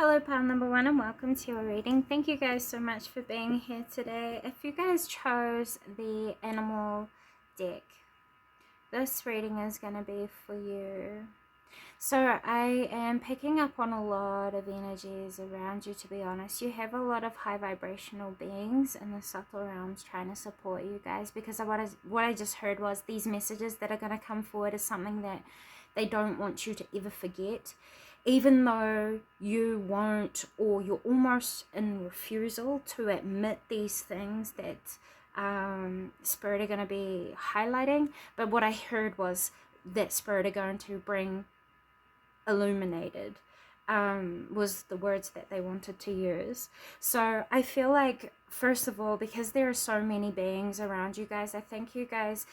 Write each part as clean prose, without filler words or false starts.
Hello, pile number one, and welcome to your reading. Thank you guys so much for being here today. If you guys chose the animal deck, this reading is going to be for you. So I am picking up on a lot of energies around you, to be honest. You have a lot of high vibrational beings in the subtle realms trying to support you guys, because what I just heard was these messages that are going to come forward is something that they don't want you to ever forget. Even though you won't, or you're almost in refusal to admit these things that Spirit are going to be highlighting. But what I heard was that Spirit are going to bring illuminated, was the words that they wanted to use. So I feel like, first of all, because there are so many beings around you guys, I think you guys,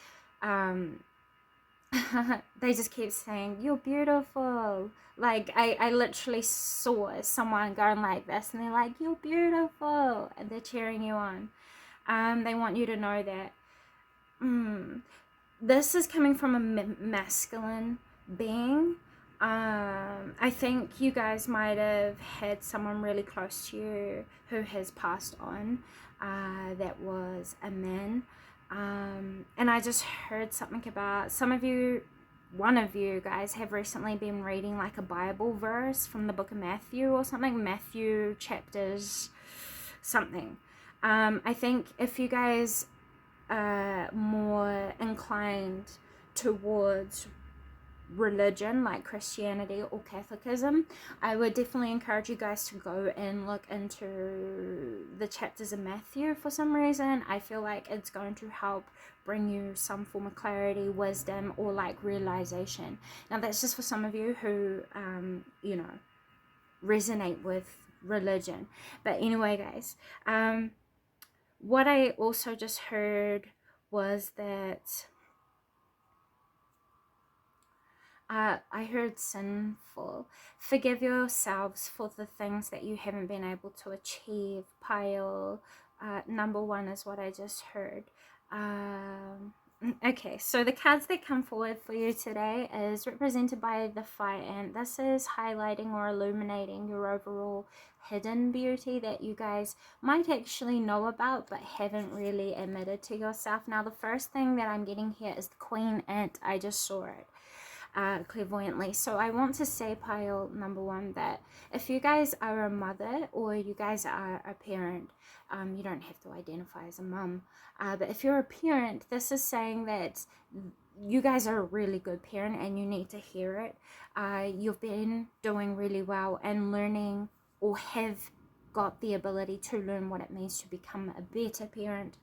they just keep saying, you're beautiful. Like, I literally saw someone going like this, and they're like, you're beautiful, and they're cheering you on. They want you to know that this is coming from a masculine being. I think you guys might have had someone really close to you who has passed on, that was a man. And I just heard something about one of you guys have recently been reading like a Bible verse from the book of Matthew or something, Matthew chapters something. I think if you guys are more inclined towards religion like Christianity or Catholicism, I would definitely encourage you guys to go and look into the chapters of Matthew. For some reason, I feel like it's going to help bring you some form of clarity, wisdom, or like realization. Now that's just for some of you who resonate with religion. But anyway, guys, what I also just heard was that I heard sinful. Forgive yourselves for the things that you haven't been able to achieve. Pile number one is what I just heard. Okay, so the cards that come forward for you today is represented by the fire ant. This is highlighting or illuminating your overall hidden beauty that you guys might actually know about but haven't really admitted to yourself. Now, the first thing that I'm getting here is the queen ant. I just saw it clairvoyantly. So I want to say, pile number one, that if you guys are a mother or you guys are a parent, you don't have to identify as a mum, but if you're a parent, this is saying that you guys are a really good parent and you need to hear it. You've been doing really well and learning, or have got the ability to learn what it means to become a better parent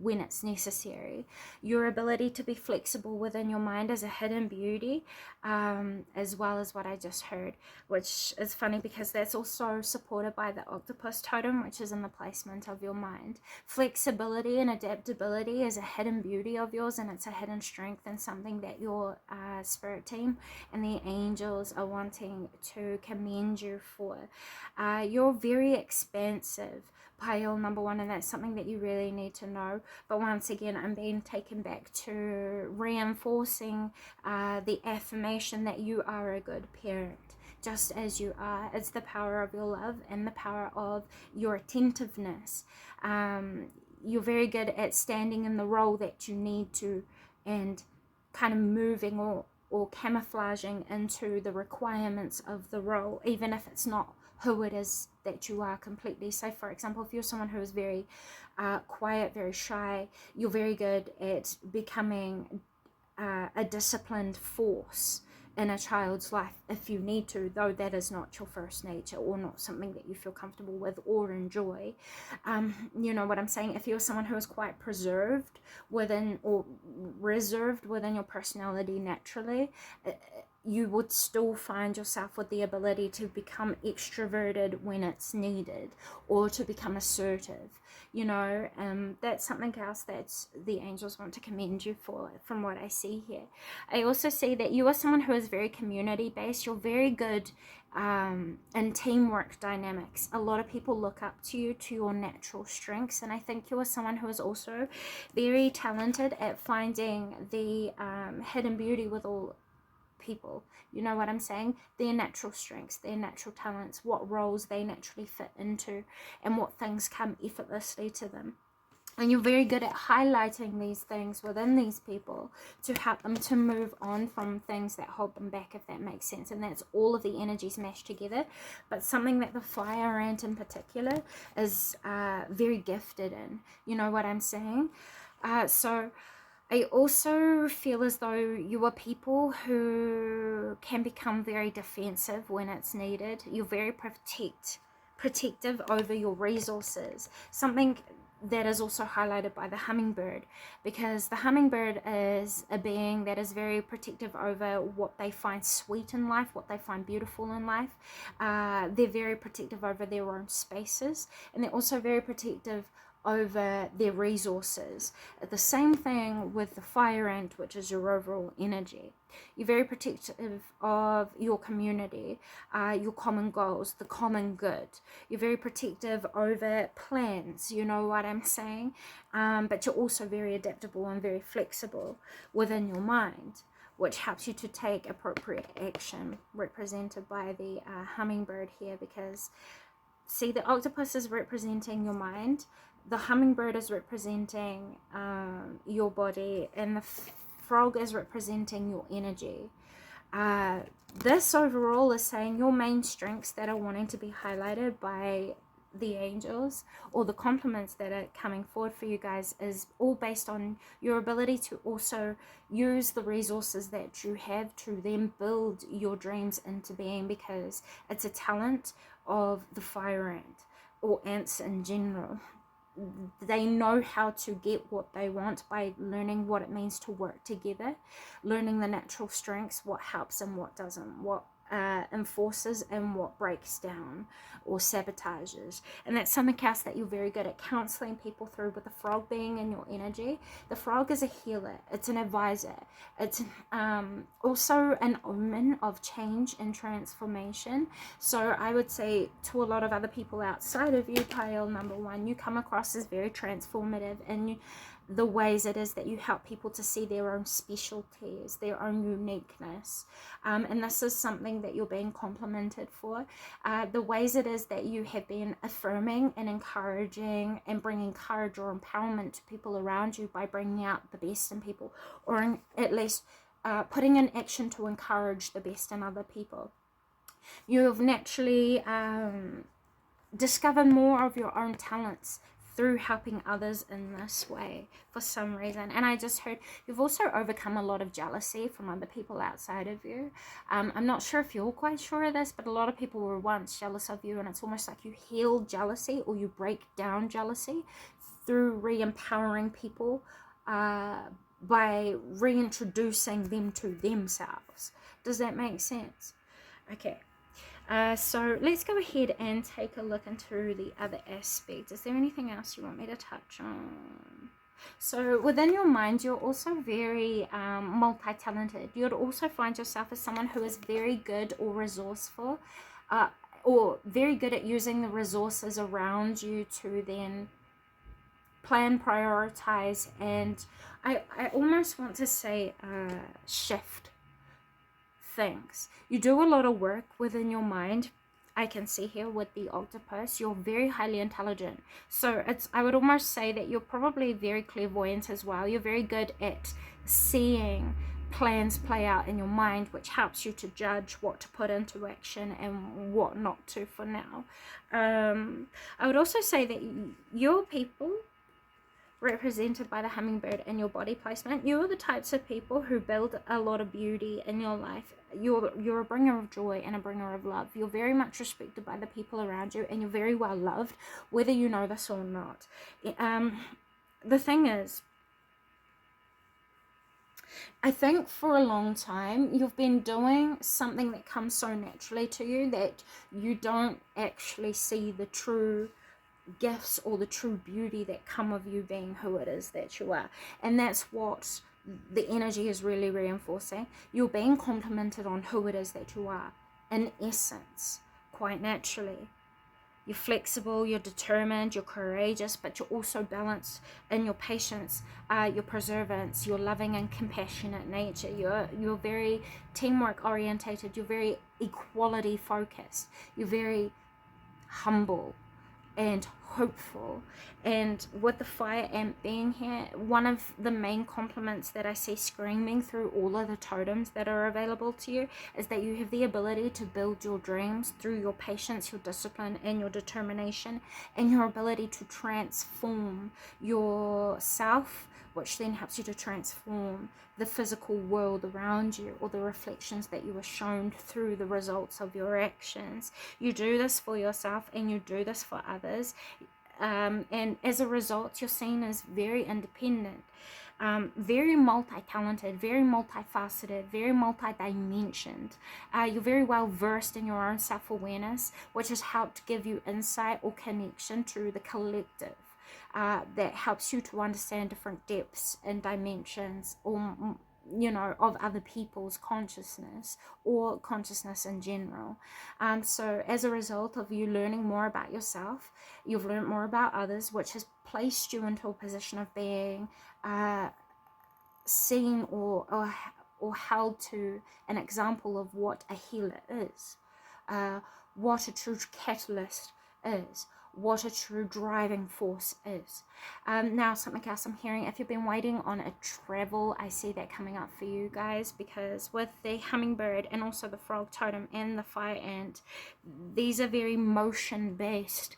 when it's necessary. Your ability to be flexible within your mind is a hidden beauty, as well as what I just heard, which is funny because that's also supported by the octopus totem, which is in the placement of your mind. Flexibility and adaptability is a hidden beauty of yours, and it's a hidden strength and something that your spirit team and the angels are wanting to commend you for. You're very expansive, pile number one, and that's something that you really need to know. But once again, I'm being taken back to reinforcing the affirmation that you are a good parent, just as you are. It's the power of your love and the power of your attentiveness. You're very good at standing in the role that you need to, and kind of moving or camouflaging into the requirements of the role, even if it's not who it is that you are completely. So for example, if you're someone who is very quiet, very shy, you're very good at becoming a disciplined force in a child's life if you need to, though that is not your first nature or not something that you feel comfortable with or enjoy. You know what I'm saying? If you're someone who is quite preserved within, or reserved within your personality naturally, you would still find yourself with the ability to become extroverted when it's needed, or to become assertive, that's something else that the angels want to commend you for, from what I see here. I also see that you are someone who is very community based. You're very good in teamwork dynamics. A lot of people look up to you, to your natural strengths, and I think you are someone who is also very talented at finding the hidden beauty with all people. You know what I'm saying? Their natural strengths, their natural talents, what roles they naturally fit into, and what things come effortlessly to them. And you're very good at highlighting these things within these people to help them to move on from things that hold them back, if that makes sense. And that's all of the energies mashed together. But something that the fire ant in particular is very gifted in. You know what I'm saying? So I also feel as though you are people who can become very defensive when it's needed. You're very protective over your resources. Something that is also highlighted by the hummingbird, because the hummingbird is a being that is very protective over what they find sweet in life, what they find beautiful in life. They're very protective over their own spaces, and they're also very protective over their resources. The same thing with the fire ant, which is your overall energy. You're very protective of your community, your common goals, the common good. You're very protective over plans, you know what I'm saying? But you're also very adaptable and very flexible within your mind, which helps you to take appropriate action, represented by the hummingbird here, because see, the octopus is representing your mind, the hummingbird is representing your body, and the frog is representing your energy. This overall is saying your main strengths that are wanting to be highlighted by the angels, or the compliments that are coming forward for you guys, is all based on your ability to also use the resources that you have to then build your dreams into being, because it's a talent of the fire ant, or ants in general. They know how to get what they want by learning what it means to work together, learning the natural strengths, what helps and what doesn't, what enforces and what breaks down or sabotages. And that's something else that you're very good at counseling people through, with the frog being in your energy. The frog is a healer, it's an advisor, it's also an omen of change and transformation. So I would say to a lot of other people outside of you, pile number one, you come across as very transformative, and the ways it is that you help people to see their own specialties, their own uniqueness. And this is something that you're being complimented for. The ways it is that you have been affirming and encouraging and bringing courage or empowerment to people around you by bringing out the best in people, or at least putting in action to encourage the best in other people. You've naturally discovered more of your own talents through helping others in this way for some reason. And I just heard you've also overcome a lot of jealousy from other people outside of you. I'm not sure if you're quite sure of this, but a lot of people were once jealous of you, and it's almost like you heal jealousy, or you break down jealousy through re-empowering people by reintroducing them to themselves. Does that make sense? Okay. So let's go ahead and take a look into the other aspect. Is there anything else you want me to touch on? So within your mind, you're also very multi-talented. You'd also find yourself as someone who is very good or resourceful, or very good at using the resources around you to then plan, prioritize, and I almost want to say shift things. You do a lot of work within your mind. I can see here with the octopus, you're very highly intelligent. So I would almost say that you're probably very clairvoyant as well. You're very good at seeing plans play out in your mind, which helps you to judge what to put into action and what not to for now. I would also say that your people, represented by the hummingbird in your body placement, you're the types of people who build a lot of beauty in your life. You're a bringer of joy and a bringer of love. You're very much respected by the people around you, and you're very well loved, whether you know this or not. The thing is, I think for a long time you've been doing something that comes so naturally to you that you don't actually see the true gifts or the true beauty that come of you being who it is that you are. And that's what the energy is really reinforcing. You're being complimented on who it is that you are in essence, quite naturally. You're flexible, you're determined, you're courageous, but you're also balanced in your patience, your perseverance, your loving and compassionate nature. You're very teamwork orientated, you're very equality focused, you're very humble and hopeful. And with the fire ant being here, one of the main compliments that I see screaming through all of the totems that are available to you is that you have the ability to build your dreams through your patience, your discipline, and your determination, and your ability to transform yourself, which then helps you to transform the physical world around you, or the reflections that you were shown through the results of your actions. You do this for yourself and you do this for others, and as a result you're seen as very independent, very multi-talented, very multifaceted, very multi-dimensioned. You're very well versed in your own self-awareness, which has helped give you insight or connection to the collective. That helps you to understand different depths and dimensions, or of other people's consciousness, or consciousness in general. So as a result of you learning more about yourself, you've learned more about others, which has placed you into a position of being seen or held to an example of what a healer is, what a true catalyst is, what a true driving force is. Now, something else I'm hearing, if you've been waiting on a travel, I see that coming up for you guys, because with the hummingbird and also the frog totem and the fire ant, these are very motion based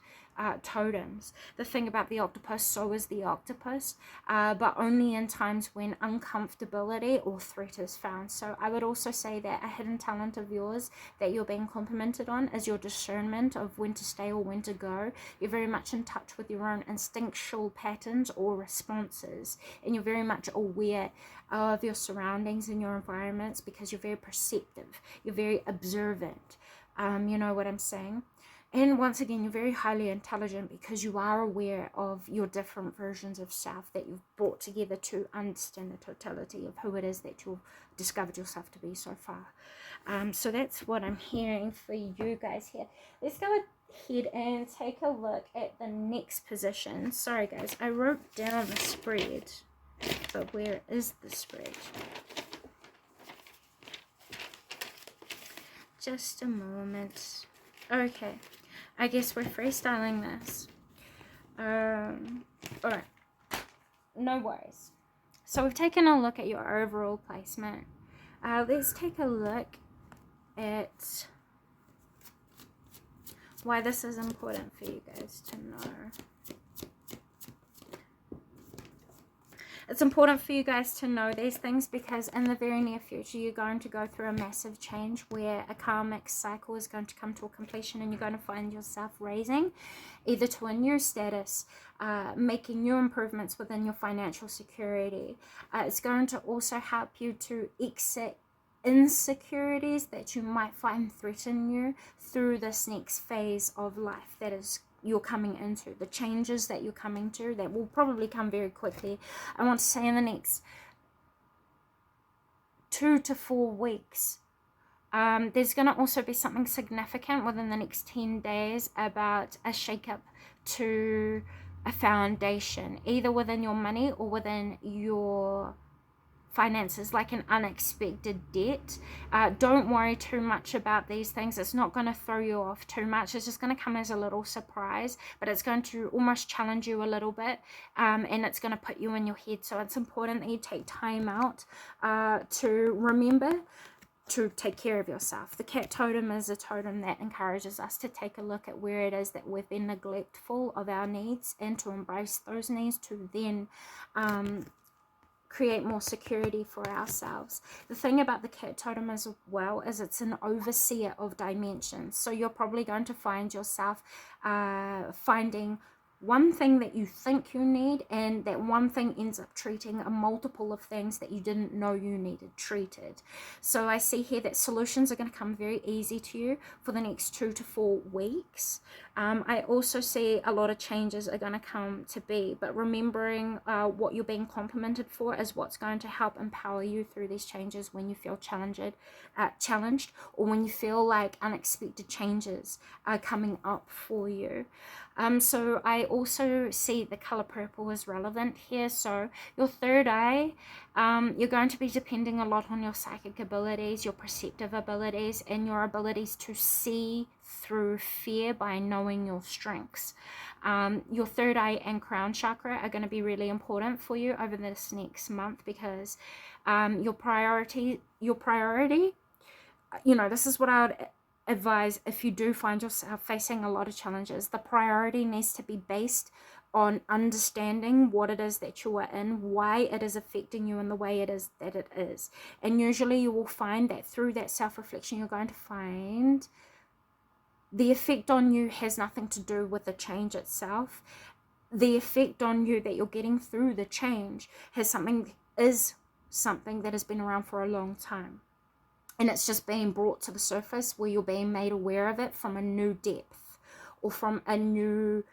totems. The thing about the octopus, so is the octopus, but only in times when uncomfortability or threat is found. So I would also say that a hidden talent of yours that you're being complimented on is your discernment of when to stay or when to go. You're very much in touch with your own instinctual patterns or responses, and you're very much aware of your surroundings and your environments, because you're very perceptive, you're very observant. You know what I'm saying? And once again, you're very highly intelligent, because you are aware of your different versions of self that you've brought together to understand the totality of who it is that you've discovered yourself to be so far. So that's what I'm hearing for you guys here. Let's go ahead and take a look at the next position. Sorry guys, I wrote down the spread, but where is the spread? Just a moment. Okay, I guess we're freestyling this. Alright, no worries. So we've taken a look at your overall placement. Let's take a look at why this is important for you guys to know. It's important for you guys to know these things because in the very near future, you're going to go through a massive change where a karmic cycle is going to come to a completion, and you're going to find yourself raising either to a new status, making new improvements within your financial security. It's going to also help you to exit insecurities that you might find threaten you through this next phase of life that is you're coming into, the changes that you're coming to that will probably come very quickly. I want to say in the next 2 to 4 weeks. There's going to also be something significant within the next 10 days about a shake-up to a foundation, either within your money or within your finances, like an unexpected debt. Don't worry too much about these things. It's not going to throw you off too much. It's just going to come as a little surprise, but it's going to almost challenge you a little bit, and it's going to put you in your head. So it's important that you take time out to remember to take care of yourself. The cat totem is a totem that encourages us to take a look at where it is that we've been neglectful of our needs, and to embrace those needs to then create more security for ourselves. The thing about the cat totem as well is it's an overseer of dimensions. So you're probably going to find yourself finding one thing that you think you need, and that one thing ends up treating a multiple of things that you didn't know you needed treated. So I see here that solutions are going to come very easy to you for the next 2 to 4 weeks. I also see a lot of changes are going to come to be, but remembering what you're being complimented for is what's going to help empower you through these changes when you feel challenged, or when you feel like unexpected changes are coming up for you. So I also see the color purple is relevant here. So your third eye, you're going to be depending a lot on your psychic abilities, your perceptive abilities, and your abilities to see through fear by knowing your strengths. Your third eye and crown chakra are going to be really important for you over this next month, because your priority, this is what I would advise if you do find yourself facing a lot of challenges. The priority needs to be based on understanding what it is that you are in, why it is affecting you in the way it is that it is. And usually you will find that through that self-reflection, you're going to find the effect on you has nothing to do with the change itself. The effect on you that you're getting through the change is something that has been around for a long time. And it's just being brought to the surface, where you're being made aware of it from a new depth, or from a new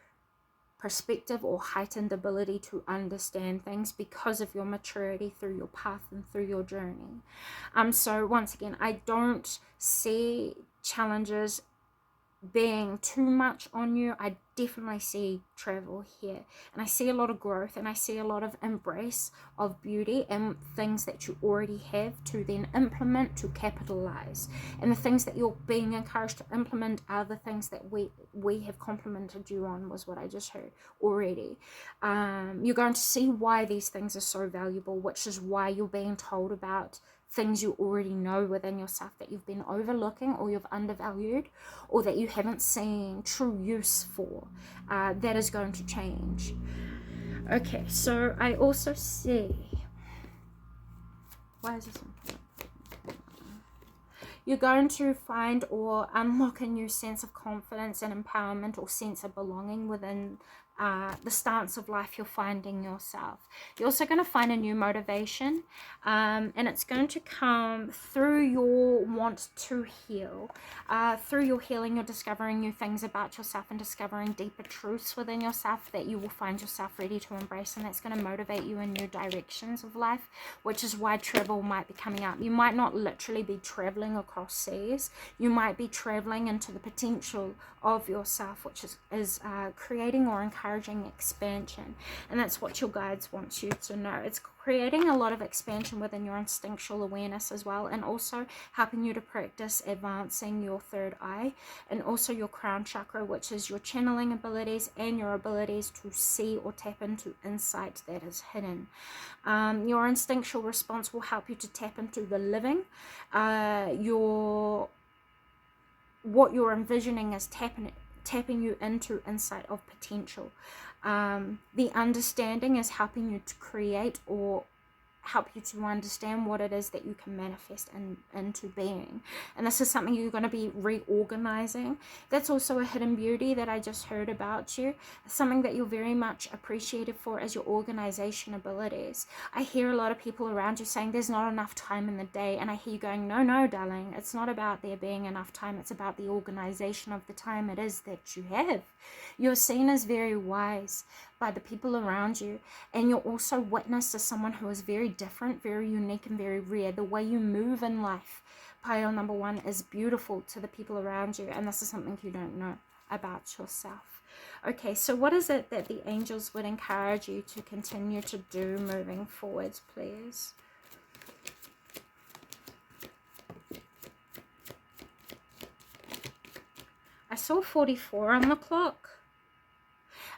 perspective, or heightened ability to understand things because of your maturity through your path and through your journey. So once again, I don't see challenges being too much on you. I definitely see travel here, and I see a lot of growth, and I see a lot of embrace of beauty and things that you already have to then implement, to capitalize. And the things that you're being encouraged to implement are the things that we have complimented you on, was what I just heard already. You're going to see why these things are so valuable, which is why you're being told about things you already know within yourself that you've been overlooking, or you've undervalued, or that you haven't seen true use for. That is going to change. Okay, so I also see, why is this important? You're going to find or unlock a new sense of confidence and empowerment, or sense of belonging within the stance of life you're finding yourself. You're also going to find a new motivation, and it's going to come through your want to heal. Through your healing, you're discovering new things about yourself and discovering deeper truths within yourself that you will find yourself ready to embrace, and that's going to motivate you in new directions of life, which is why travel might be coming up. You might not literally be traveling across seas. You might be traveling into the potential of yourself, which is creating or encouraging expansion. And that's what your guides want you to know. It's creating a lot of expansion within your instinctual awareness as well, and also helping you to practice advancing your third eye, and also your crown chakra, which is your channeling abilities and your abilities to see or tap into insight that is hidden. Your instinctual response will help you to tap into the living. What you're envisioning is tapping you into insight of potential. The understanding is helping you to create, or help you to understand what it is that you can manifest into being. And this is something you're going to be reorganizing. That's also a hidden beauty that I just heard about you. Something that you're very much appreciated for is your organization abilities. I hear a lot of people around you saying there's not enough time in the day, and I hear you going, no darling, it's not about there being enough time, it's about the organization of the time it is that you have. You're seen as very wise by the people around you, and you're also witnessed as someone who is very different, very unique, and very rare. The way you move in life, pile number one, is beautiful to the people around you, and this is something you don't know about yourself. Okay, so what is it that the angels would encourage you to continue to do moving forwards, please? I saw 44 on the clock.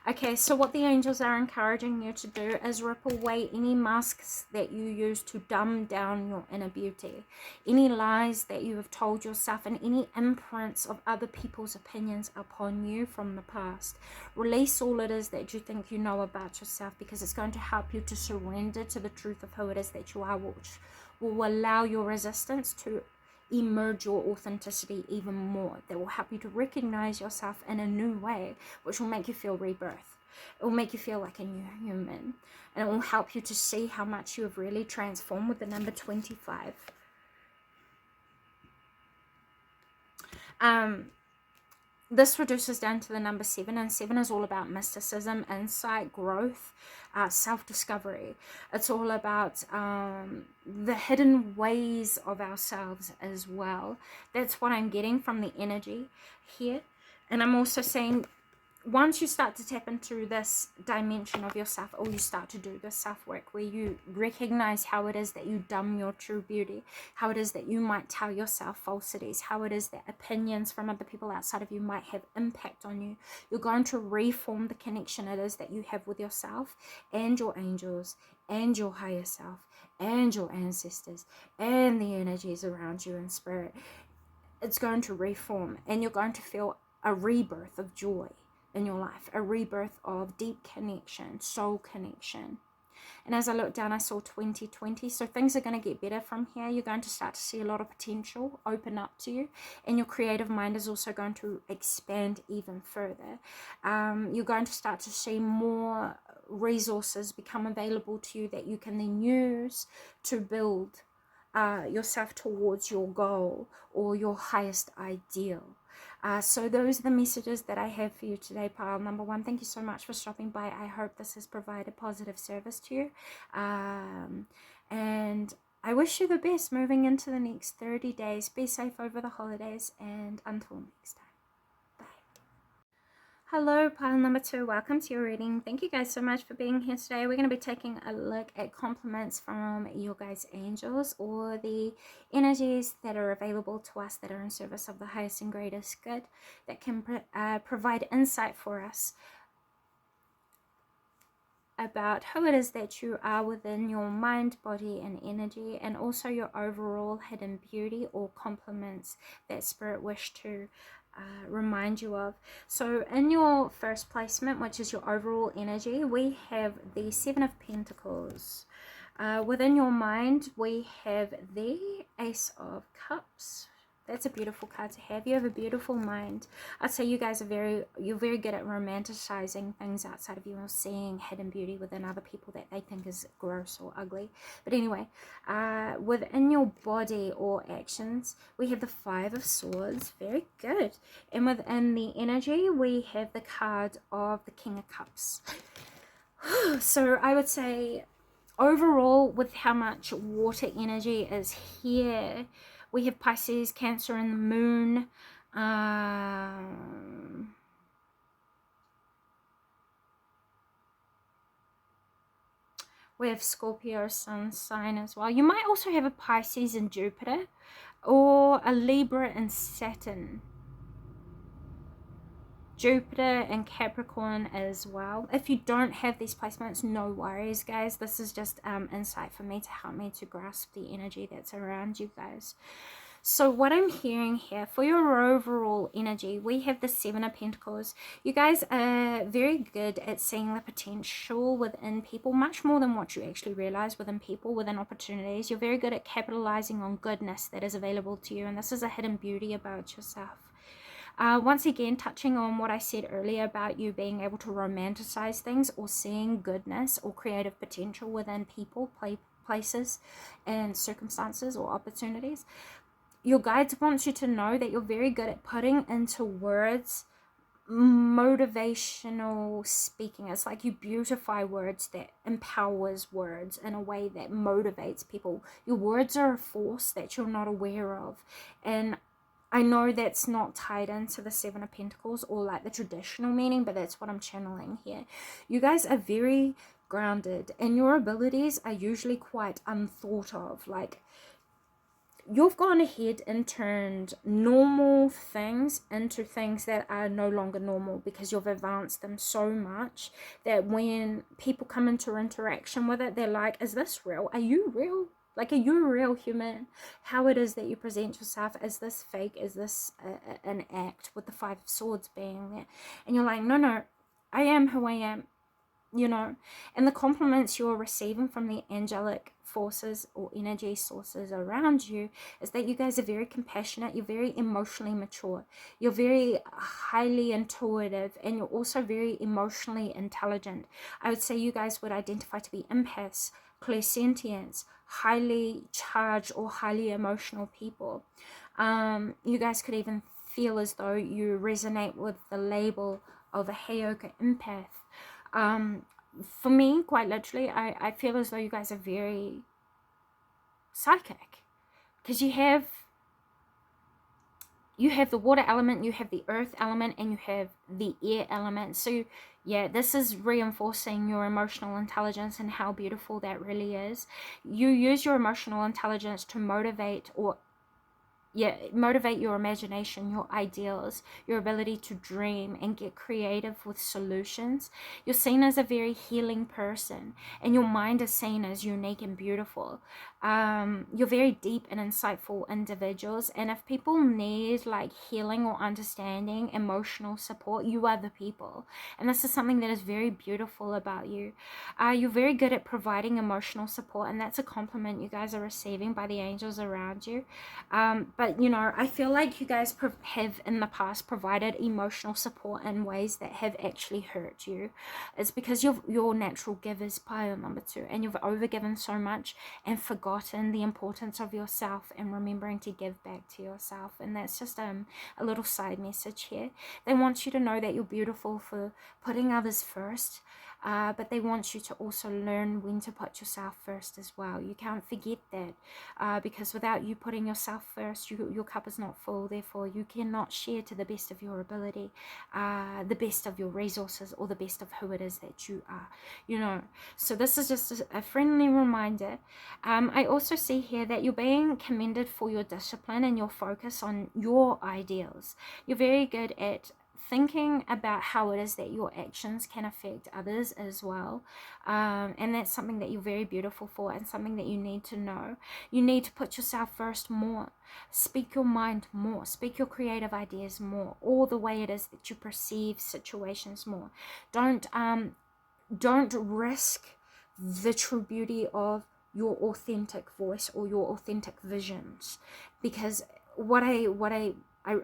Okay, so what the angels are encouraging you to do is rip away any masks that you use to dumb down your inner beauty, any lies that you have told yourself, and any imprints of other people's opinions upon you from the past. Release all it is that you think you know about yourself, because it's going to help you to surrender to the truth of who it is that you are, which will allow your resistance to emerge your authenticity even more. That will help you to recognize yourself in a new way, which will make you feel rebirth. It will make you feel like a new human, and it will help you to see how much you have really transformed with the number 25. this reduces down to the number 7, and 7 is all about mysticism, insight, growth, self-discovery. It's all about the hidden ways of ourselves as well. That's what I'm getting from the energy here. And I'm also saying, once you start to tap into this dimension of yourself, or you start to do this self-work where you recognize how it is that you dumb your true beauty, how it is that you might tell yourself falsities, how it is that opinions from other people outside of you might have impact on you, you're going to reform the connection it is that you have with yourself and your angels and your higher self and your ancestors and the energies around you in spirit. It's going to reform, and you're going to feel a rebirth of joy in your life, a rebirth of deep connection, soul connection. And as I looked down, I saw 2020. So things are going to get better from here. You're going to start to see a lot of potential open up to you, and your creative mind is also going to expand even further. You're going to start to see more resources become available to you that you can then use to build yourself towards your goal or your highest ideal. So those are the messages that I have for you today, pile number 1. Thank you so much for stopping by. I hope this has provided positive service to you. And I wish you the best moving into the next 30 days. Be safe over the holidays, and until next time. Hello, pile number 2. Welcome to your reading. Thank you guys so much for being here today. We're going to be taking a look at compliments from your guys' angels, or the energies that are available to us that are in service of the highest and greatest good, that can provide insight for us about who it is that you are within your mind, body, and energy, and also your overall hidden beauty or compliments that spirit wish to remind you of. So in your first placement, which is your overall energy, we have the 7 of Pentacles. Within your mind, we have the Ace of Cups. That's a beautiful card to have. You have a beautiful mind. I'd say you guys are you're very good at romanticizing things outside of you, or seeing hidden beauty within other people that they think is gross or ugly. But anyway, within your body or actions, we have the 5 of Swords. Very good. And within the energy, we have the card of the King of Cups. So I would say, overall, with how much water energy is here, we have Pisces, Cancer, and the Moon. We have Scorpio, Sun sign as well. You might also have a Pisces and Jupiter, or a Libra and Saturn. Jupiter and Capricorn as well. If you don't have these placements, no worries, guys. This is just insight for me to help me to grasp the energy that's around you guys. So what I'm hearing here for your overall energy, we have the 7 of Pentacles. You guys are very good at seeing the potential within people, much more than what you actually realize within people, within opportunities. You're very good at capitalizing on goodness that is available to you, and this is a hidden beauty about yourself. Once again, touching on what I said earlier about you being able to romanticize things, or seeing goodness or creative potential within people, places, and circumstances or opportunities. Your guides want you to know that you're very good at putting into words motivational speaking. It's like you beautify words that empowers words in a way that motivates people. Your words are a force that you're not aware of, and I know that's not tied into the 7 of Pentacles or like the traditional meaning, but that's what I'm channeling here. You guys are very grounded, and your abilities are usually quite unthought of. Like, you've gone ahead and turned normal things into things that are no longer normal, because you've advanced them so much that when people come into interaction with it, they're like, is this real? Are you real? Like, are you a real human? How it is that you present yourself, is this fake? Is this an act? With the 5 of Swords being there. And you're like, no, I am who I am, you know. And the compliments you're receiving from the angelic forces or energy sources around you is that you guys are very compassionate, you're very emotionally mature, you're very highly intuitive, and you're also very emotionally intelligent. I would say you guys would identify to be empaths, clairsentients, highly charged or highly emotional people. You guys could even feel as though you resonate with the label of a Heyoka empath. For me, quite literally, I feel as though you guys are very psychic, because you have the water element, you have the earth element, and you have the air element. So yeah, this is reinforcing your emotional intelligence and how beautiful that really is. You use your emotional intelligence to motivate your imagination, your ideals, your ability to dream and get creative with solutions. You're seen as a very healing person, and your mind is seen as unique and beautiful. You're very deep and insightful individuals, and if people need like healing or understanding, emotional support, you are the people. And this is something that is very beautiful about you. You're very good at providing emotional support, and that's a compliment you guys are receiving by the angels around you. But you know, I feel like you guys have in the past provided emotional support in ways that have actually hurt you. It's because your natural giver's pile number 2, and you've overgiven so much and forgotten the importance of yourself and remembering to give back to yourself. And that's just a little side message here. They want you to know that you're beautiful for putting others first. But they want you to also learn when to put yourself first as well. You can't forget that, because without you putting yourself first, your cup is not full. Therefore, you cannot share to the best of your ability, the best of your resources, or the best of who it is that you are. You know, so this is just a friendly reminder. I also see here that you're being commended for your discipline and your focus on your ideals. You're very good at thinking about how it is that your actions can affect others as well, and that's something that you're very beautiful for, and something that you need to know. You need to put yourself first more, speak your mind more, speak your creative ideas more, or the way it is that you perceive situations more. Don't risk the true beauty of your authentic voice or your authentic visions, because what I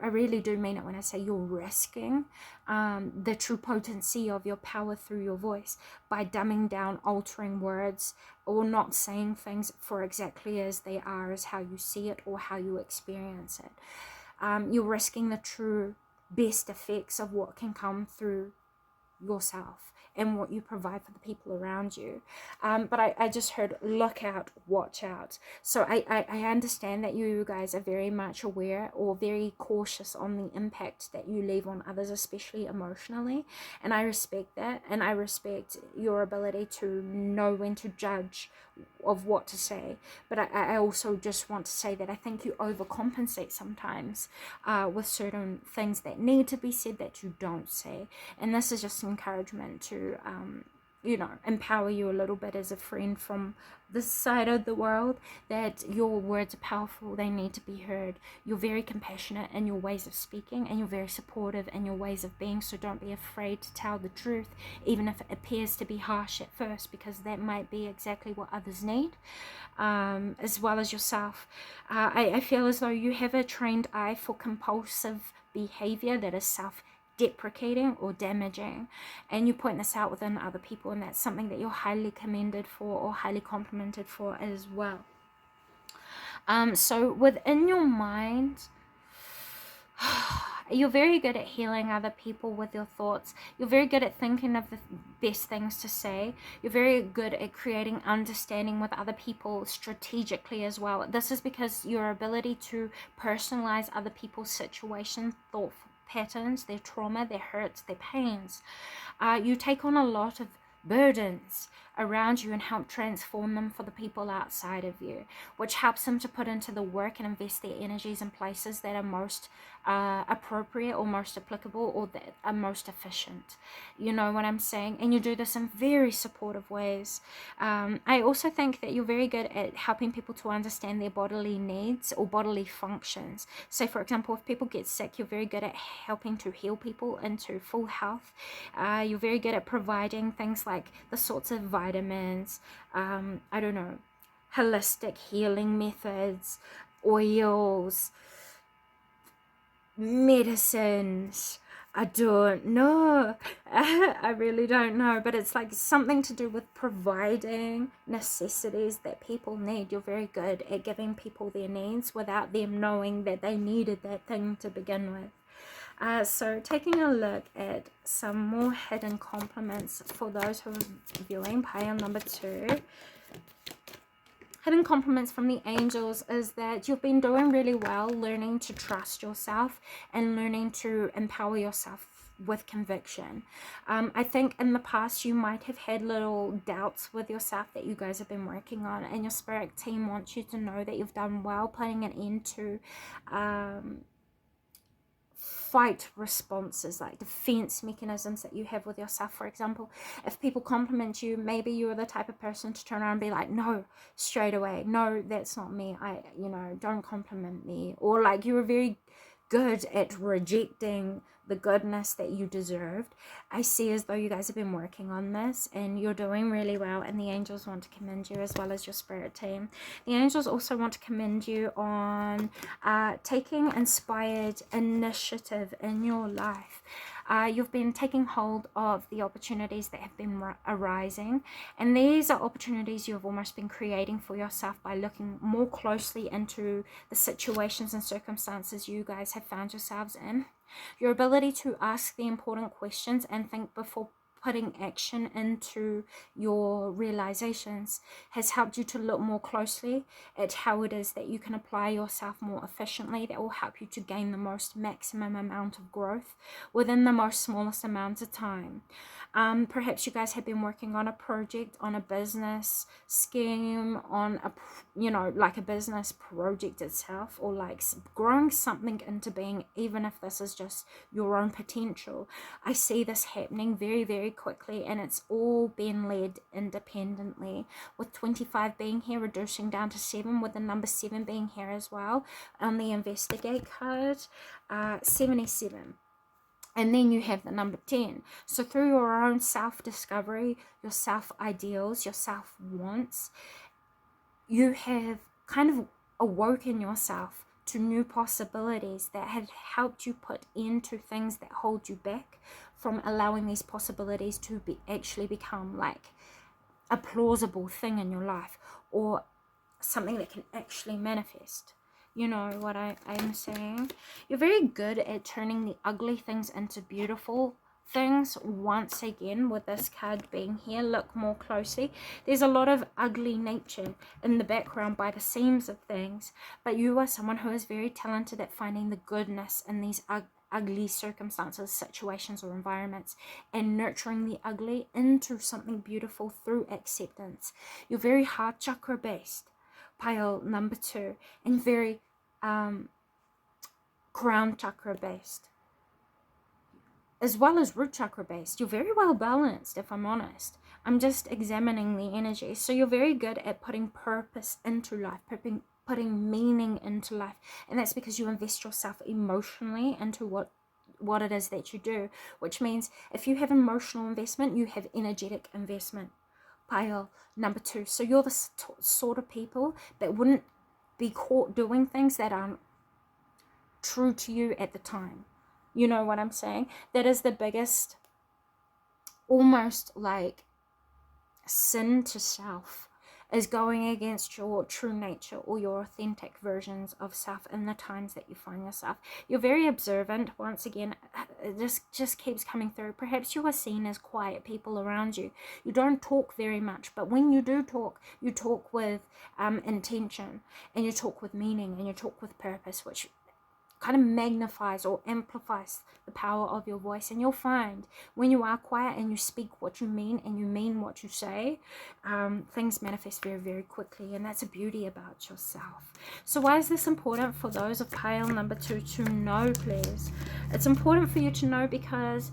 really do mean it when I say you're risking the true potency of your power through your voice by dumbing down, altering words, or not saying things for exactly as they are, as how you see it or how you experience it. You're risking the true best effects of what can come through yourself and what you provide for the people around you. But I just heard look out, watch out. So I understand that you guys are very much aware or very cautious on the impact that you leave on others, especially emotionally, and I respect that, and I respect your ability to know when to judge of what to say. But I also just want to say that I think you overcompensate sometimes with certain things that need to be said that you don't say, and this is just encouragement to empower you a little bit as a friend from this side of the world, that your words are powerful, they need to be heard. You're very compassionate in your ways of speaking, and you're very supportive in your ways of being, so don't be afraid to tell the truth, even if it appears to be harsh at first, because that might be exactly what others need, as well as yourself. I feel as though you have a trained eye for compulsive behavior that is self-deprecating or damaging, and you point this out within other people, and that's something that you're highly commended for or highly complimented for as well. So within your mind, you're very good at healing other people with your thoughts. You're very good at thinking of the best things to say. You're very good at creating understanding with other people strategically as well. This is because your ability to personalize other people's situations, thought patterns, their trauma, their hurts, their pains. You take on a lot of burdens around you and help transform them for the people outside of you, which helps them to put into the work and invest their energies in places that are most appropriate or most applicable or that are most efficient. You know what I'm saying? And you do this in very supportive ways. I also think that you're very good at helping people to understand their bodily needs or bodily functions. So for example, if people get sick, you're very good at helping to heal people into full health. You're very good at providing things like the sorts of vitamins, holistic healing methods, oils, medicines, I don't know. I really don't know. But it's like something to do with providing necessities that people need. You're very good at giving people their needs without them knowing that they needed that thing to begin with. So taking a look at some more hidden compliments for those who are viewing pile number 2. Hidden compliments from the angels is that you've been doing really well learning to trust yourself and learning to empower yourself with conviction. I think in the past you might have had little doubts with yourself that you guys have been working on, and your spirit team wants you to know that you've done well putting an end to fight responses, like defense mechanisms that you have with yourself. For example, if people compliment you, maybe you're the type of person to turn around and be like, no, straight away, no, that's not me, don't compliment me. Or like you were very good at rejecting the goodness that you deserved. I see as though you guys have been working on this and you're doing really well, and the angels want to commend you as well as your spirit team. The angels also want to commend you on taking inspired initiative in your life. You've been taking hold of the opportunities that have been arising, and these are opportunities you've almost been creating for yourself by looking more closely into the situations and circumstances you guys have found yourselves in. Your ability to ask the important questions and think before putting action into your realizations has helped you to look more closely at how it is that you can apply yourself more efficiently. That will help you to gain the most maximum amount of growth within the most smallest amount of time. Perhaps you guys have been working on a project, on a business scheme, on a like a business project itself, or like growing something into being, even if this is just your own potential. I see this happening very, very quickly, and it's all been led independently, with 25 being here, reducing down to 7, with the number 7 being here as well on the investigate card. 77. And then you have the number 10. So through your own self-discovery, your self-ideals, your self-wants, you have kind of awoken yourself to new possibilities that had helped you put into things that hold you back from allowing these possibilities to actually become like a plausible thing in your life, or something that can actually manifest. You know what I'm saying? You're very good at turning the ugly things into beautiful things. Once again, with this card being here, look more closely. There's a lot of ugly nature in the background by the seams of things, but you are someone who is very talented at finding the goodness in these ugly circumstances, situations, or environments, and nurturing the ugly into something beautiful through acceptance. You're very heart chakra based, pile number 2, and very crown chakra based, as well as root chakra based. You're very well balanced, if I'm honest. I'm just examining the energy. So you're very good at putting purpose into life, putting meaning into life, and that's because you invest yourself emotionally into what it is that you do, which means if you have emotional investment, you have energetic investment, pile number 2. So you're the sort of people that wouldn't be caught doing things that aren't true to you at the time. You know what I'm saying? That is the biggest, almost like sin to self, is going against your true nature or your authentic versions of self in the times that you find yourself. You're very observant. Once again, this just keeps coming through. Perhaps you are seen as quiet people around you. You don't talk very much, but when you do talk, you talk with intention, and you talk with meaning, and you talk with purpose, which kind of magnifies or amplifies the power of your voice. And you'll find when you are quiet and you speak what you mean and you mean what you say, things manifest very, very quickly, and that's a beauty about yourself. So why is this important for those of pile number 2 to know, please? It's important for you to know because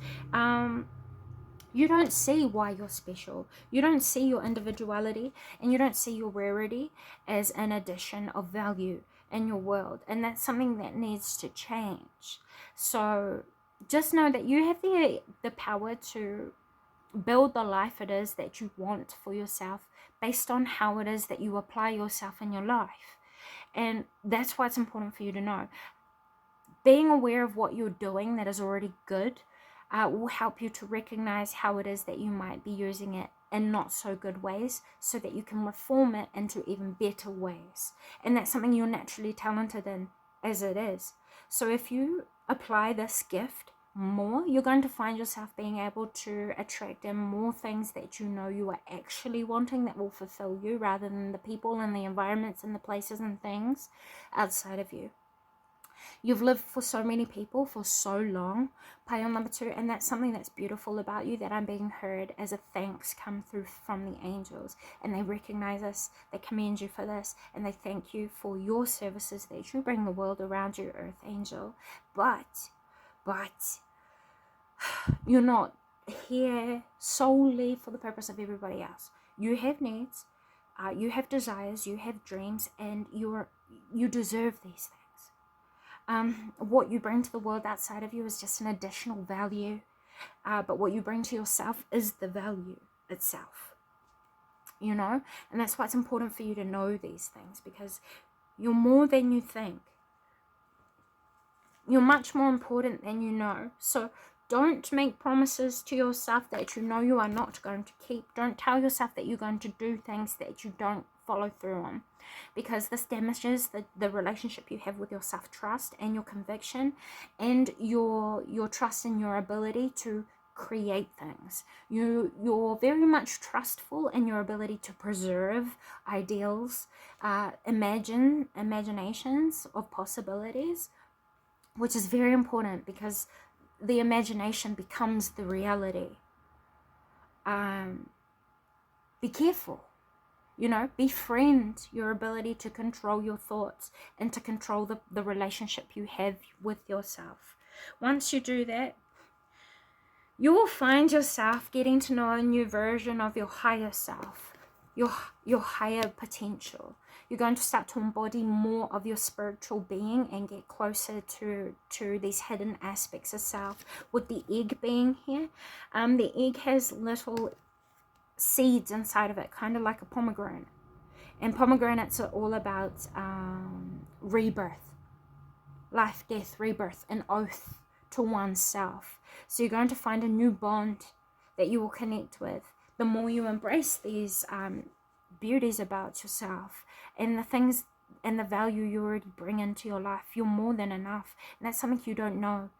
you don't see why you're special. You don't see your individuality, and you don't see your rarity as an addition of value in your world, and that's something that needs to change. So just know that you have the power to build the life it is that you want for yourself based on how it is that you apply yourself in your life. And that's why it's important for you to know. Being aware of what you're doing that is already good will help you to recognize how it is that you might be using it in not so good ways, so that you can reform it into even better ways. And that's something you're naturally talented in as it is. So if you apply this gift more, you're going to find yourself being able to attract in more things that you know you are actually wanting, that will fulfill you, rather than the people and the environments and the places and things outside of you. You've lived for so many people for so long, pile number 2, and that's something that's beautiful about you, that I'm being heard as a thanks come through from the angels, and they recognize this, they commend you for this, and they thank you for your services that you bring the world around you, Earth Angel. But you're not here solely for the purpose of everybody else. You have needs, you have desires, you have dreams, and you deserve these things. What you bring to the world outside of you is just an additional value, but what you bring to yourself is the value itself, you know. And that's why it's important for you to know these things, because you're more than you think. You're much more important than you know. So don't make promises to yourself that you know you are not going to keep. Don't tell yourself that you're going to do things that you don't follow through on, because this damages the relationship you have with your self-trust and your conviction, and your trust in your ability to create things. You're very much trustful in your ability to preserve ideals, imaginations of possibilities, which is very important, because the imagination becomes the reality. Be careful. You know, befriend your ability to control your thoughts and to control the relationship you have with yourself. Once you do that, you will find yourself getting to know a new version of your higher self, your higher potential. You're going to start to embody more of your spiritual being and get closer to these hidden aspects of self. With the egg being here, the egg has little seeds inside of it, kind of like a pomegranate, and pomegranates are all about rebirth, life, death, rebirth, an oath to oneself. So you're going to find a new bond that you will connect with the more you embrace these beauties about yourself and the things and the value you already bring into your life. You're more than enough, and that's something you don't know.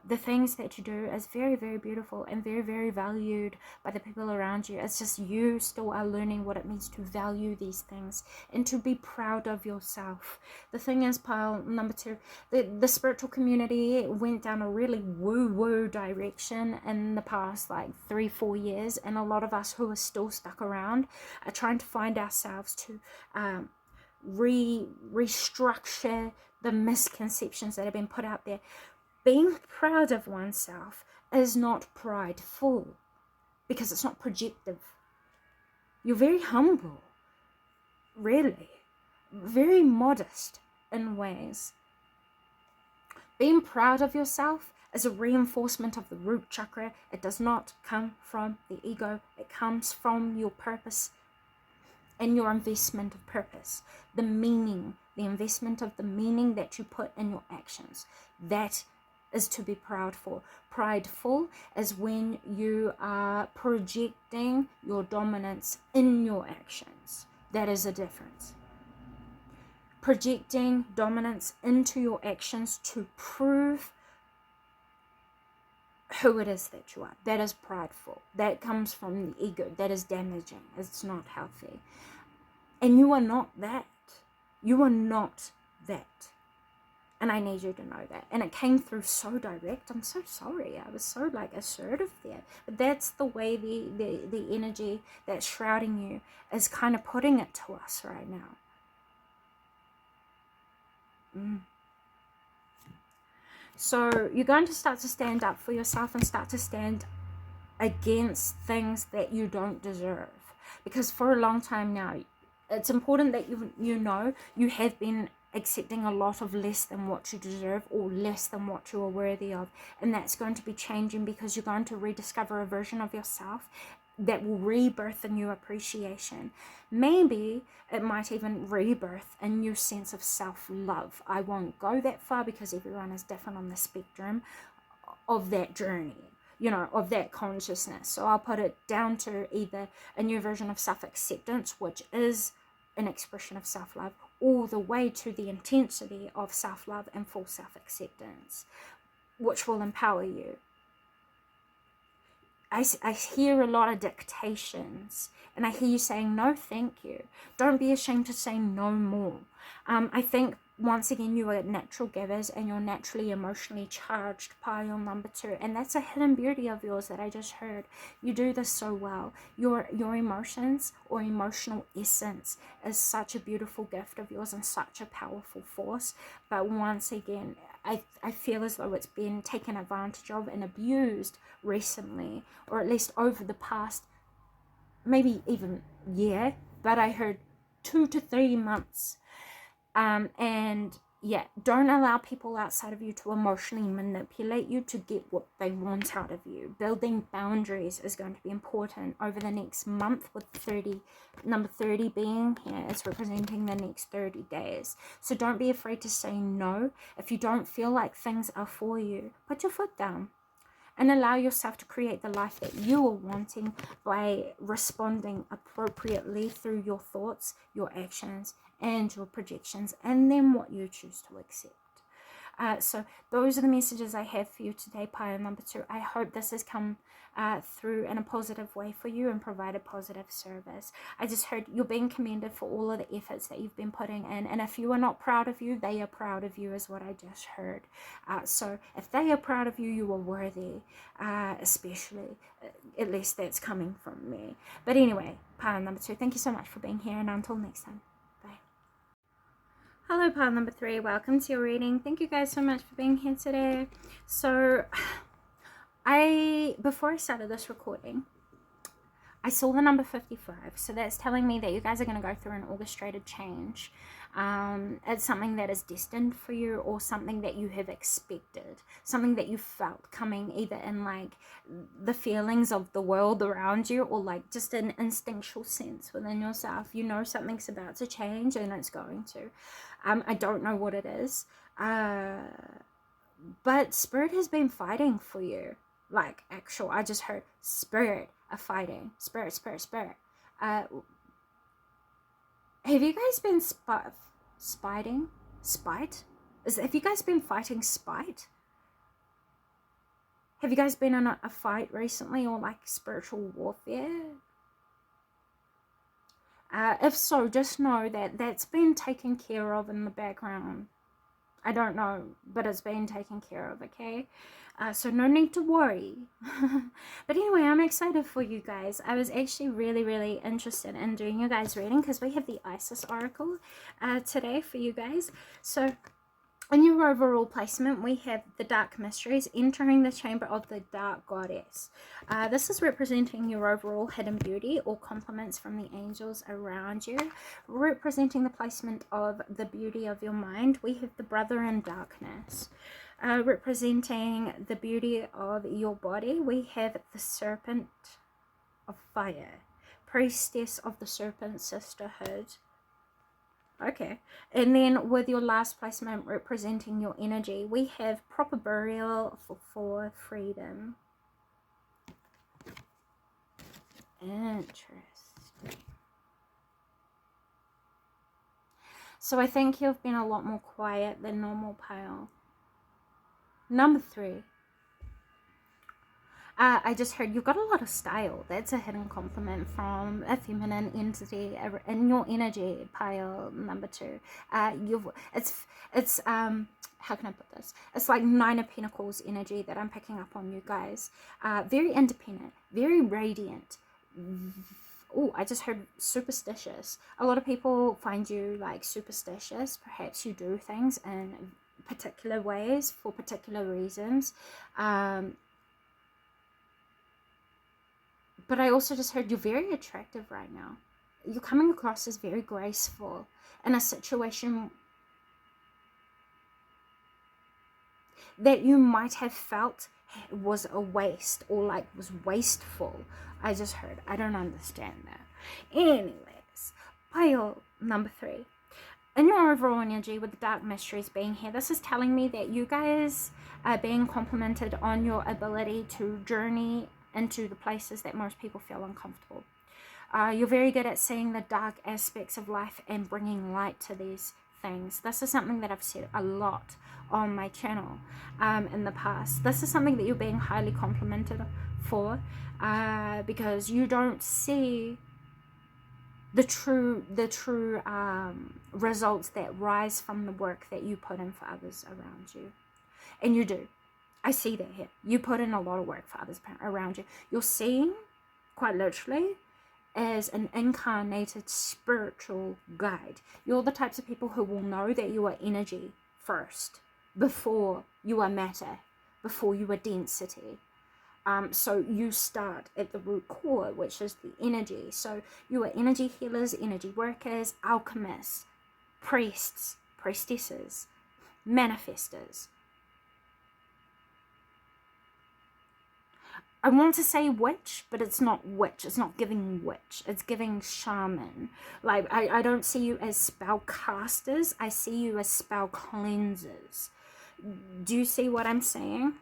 The things that you do is very, very beautiful and very, very valued by the people around you. It's just you still are learning what it means to value these things and to be proud of yourself. The thing is, pile number 2, the spiritual community went down a really woo-woo direction in the past like 3-4 years, and a lot of us who are still stuck around are trying to find ourselves to restructure the misconceptions that have been put out there. Being proud of oneself is not prideful, because it's not projective. You're very humble, really, very modest in ways. Being proud of yourself is a reinforcement of the root chakra. It does not come from the ego. It comes from your purpose and your investment of purpose, the meaning, the investment of the meaning that you put in your actions. That is to be proud for. Prideful is when you are projecting your dominance in your actions. That is a difference. Projecting dominance into your actions to prove who it is that you are. That is prideful. That comes from the ego. That is damaging. It's not healthy. And you are not that. You are not that. And I need you to know that. And it came through so direct. I'm so sorry. I was so assertive there. But that's the way the energy that's shrouding you is kind of putting it to us right now. So you're going to start to stand up for yourself and start to stand against things that you don't deserve. Because for a long time now, it's important that you know you have been accepting a lot of less than what you deserve or less than what you are worthy of, and that's going to be changing, because you're going to rediscover a version of yourself that will rebirth a new appreciation. Maybe it might even rebirth a new sense of self-love. I won't go that far because everyone is different on the spectrum of that journey, you know, of that consciousness. So I'll put it down to either a new version of self-acceptance, which is an expression of self-love, all the way to the intensity of self-love and full self-acceptance, which will empower you. I hear a lot of dictations, and I hear you saying, no, thank you. Don't be ashamed to say no more. I think, once again, you are natural givers, and you're naturally emotionally charged, pile number 2. And that's a hidden beauty of yours that I just heard. You do this so well. Your emotions or emotional essence is such a beautiful gift of yours and such a powerful force. But once again, I feel as though it's been taken advantage of and abused recently, or at least over the past, maybe even year, but I heard 2 to 3 months. And yeah, don't allow people outside of you to emotionally manipulate you to get what they want out of you. Building boundaries is going to be important over the next month, with number 30 being here. It's representing the next 30 days. So don't be afraid to say no. If you don't feel like things are for you, put your foot down and allow yourself to create the life that you are wanting by responding appropriately through your thoughts, your actions, and your projections, and then what you choose to accept. So those are the messages I have for you today, pile number 2. I hope this has come through in a positive way for you and provided positive service. I just heard you're being commended for all of the efforts that you've been putting in, and if you are not proud of you, they are proud of you, is what I just heard. So if they are proud of you, you are worthy, especially, at least that's coming from me. But anyway, pile number 2, thank you so much for being here, and until next time. Hello, pile number 3. Welcome to your reading. Thank you guys so much for being here today. So, before I started this recording, I saw the number 55. So that's telling me that you guys are going to go through an orchestrated change. It's something that is destined for you, or something that you have expected, something that you felt coming, either in like the feelings of the world around you, or like just an instinctual sense within yourself. You know something's about to change, and it's going to. I don't know what it is, but Spirit has been fighting for you. Like, I just heard Spirit are fighting. Spirit. Have you guys been spiting? Spite? Have you guys been fighting spite? Have you guys been in a fight recently, or like spiritual warfare? If so, just know that that's been taken care of in the background. I don't know, but it's been taken care of, okay? So no need to worry. But anyway, I'm excited for you guys. I was actually really, really interested in doing you guys' reading, because we have the Isis Oracle today for you guys. So in your overall placement, we have the Dark Mysteries entering the chamber of the Dark Goddess. This is representing your overall hidden beauty or compliments from the angels around you. Representing the placement of the beauty of your mind, we have the Brother in Darkness. Representing the beauty of your body, we have the Serpent of Fire. Priestess of the Serpent Sisterhood. Okay, and then with your last placement representing your energy, we have Proper Burial for Freedom. Interesting. So I think you've been a lot more quiet than normal, pile. Number 3. I just heard you've got a lot of style. That's a hidden compliment from a feminine entity in your energy, pile number 2. It's how can I put this? It's like 9 of Pentacles energy that I'm picking up on you guys. Very independent, very radiant. Oh, I just heard superstitious. A lot of people find you like superstitious. Perhaps you do things in particular ways for particular reasons. But I also just heard you're very attractive right now. You're coming across as very graceful in a situation that you might have felt was a waste, or like was wasteful. I just heard. I don't understand that. Anyways, pile number 3. in your overall energy with the dark mysteries being here, this is telling me that you guys are being complimented on your ability to journey into the places that most people feel uncomfortable. You're very good at seeing the dark aspects of life and bringing light to these things. This is something that I've said a lot on my channel in the past. This is something that you're being highly complimented for because you don't see the true results that rise from the work that you put in for others around you. And you do. I see that here. You put in a lot of work for others around you. You're seen, quite literally, as an incarnated spiritual guide. You're the types of people who will know that you are energy first, before you are matter, before you are density. So you start at the root core, which is the energy. So you are energy healers, energy workers, alchemists, priests, priestesses, manifestors. I want to say witch, but it's not witch. It's not giving witch. It's giving shaman. Like, I don't see you as spell casters. I see you as spell cleansers. Do you see what I'm saying?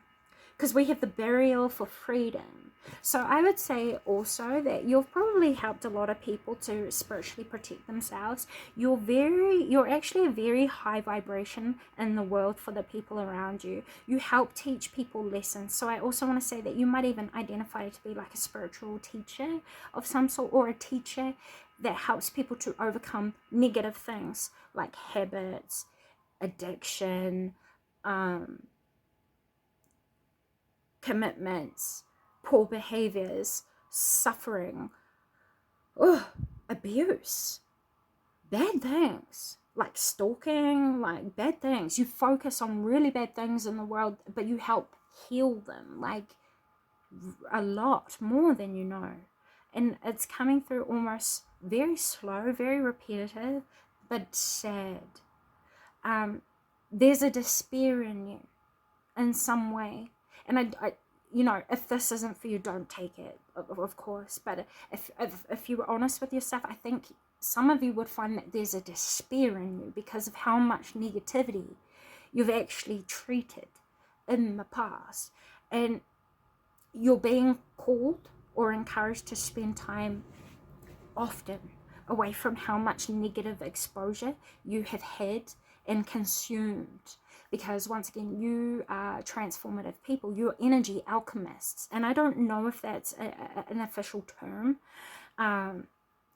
Because we have the burial for freedom. So I would say also that you've probably helped a lot of people to spiritually protect themselves. You're actually a very high vibration in the world for the people around you. You help teach people lessons. So I also want to say that you might even identify to be like a spiritual teacher of some sort, or a teacher that helps people to overcome negative things like habits, addiction, commitments, poor behaviors, suffering, abuse, bad things, like stalking, like bad things. You focus on really bad things in the world, but you help heal them, like a lot more than you know. And it's coming through almost very slow, very repetitive, but sad. There's a despair in you in some way. And I you know, if this isn't for you, don't take it, of course. But if you were honest with yourself, I think some of you would find that there's a despair in you because of how much negativity you've actually treated in the past. And you're being called or encouraged to spend time often away from how much negative exposure you have had and consumed. Because once again, you are transformative people. You're energy alchemists. And I don't know if that's an official term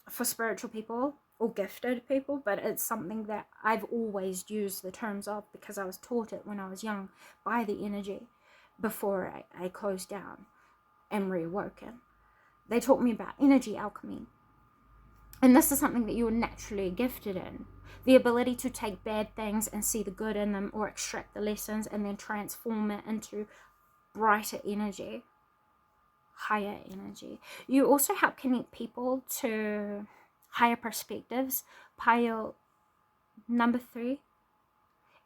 for spiritual people or gifted people, but it's something that I've always used the terms of because I was taught it when I was young by the energy before I closed down and reawoken. They taught me about energy alchemy. And this is something that you're naturally gifted in. The ability to take bad things and see the good in them, or extract the lessons and then transform it into brighter energy, higher energy. You also help connect people to higher perspectives, pile number 3.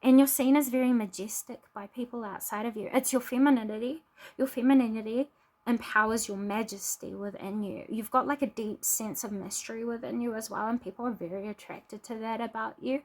And you're seen as very majestic by people outside of you. It's your femininity. Your femininity empowers your majesty within you. You've got like a deep sense of mystery within you as well, and people are very attracted to that about you.